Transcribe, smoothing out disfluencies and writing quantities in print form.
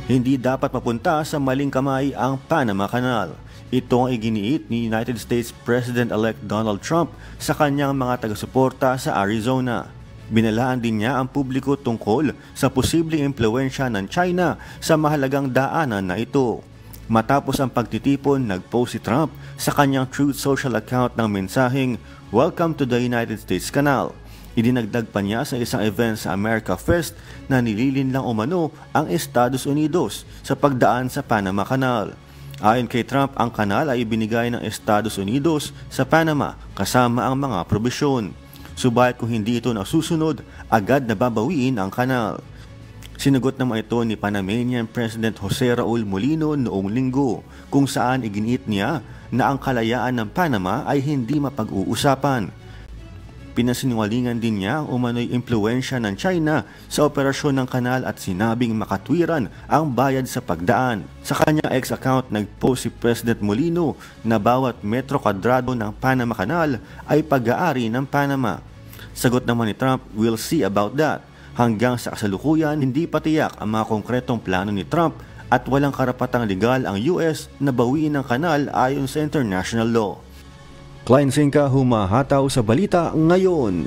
Hindi dapat mapunta sa maling kamay ang Panama Canal. Ito ang iginiit ni United States President-elect Donald Trump sa kanyang mga taga-suporta sa Arizona. Binalaan din niya ang publiko tungkol sa posibleng impluwensya ng China sa mahalagang daanan na ito. Matapos ang pagtitipon, nag-post si Trump sa kanyang Truth Social account ng mensaheng, "Welcome to the United States Canal." Idinagdag pa niya sa isang event sa America Fest na nililin lang umano ang Estados Unidos sa pagdaan sa Panama Canal. Ayon kay Trump, ang kanal ay ibinigay ng Estados Unidos sa Panama kasama ang mga probisyon. Subalit kung hindi ito nasusunod, agad na babawiin ang kanal. Sinagot naman ito ni Panamanian President Jose Raul Mulino noong linggo, kung saan iginiit niya na ang kalayaan ng Panama ay hindi mapag-uusapan. Pinasinungalingan din niya ang umano'y impluwensya ng China sa operasyon ng kanal at sinabing makatwiran ang bayad sa pagdaan. Sa kanyang X-account, nag-post si President Molino na bawat metro kwadrado ng Panama Canal ay pag-aari ng Panama. Sagot naman ni Trump, "We'll see about that." Hanggang sa kasalukuyan, hindi pa tiyak ang mga konkretong plano ni Trump at walang karapatang legal ang US na bawiin ang kanal ayon sa international law. Klein Sinka, humahataw sa balita ngayon.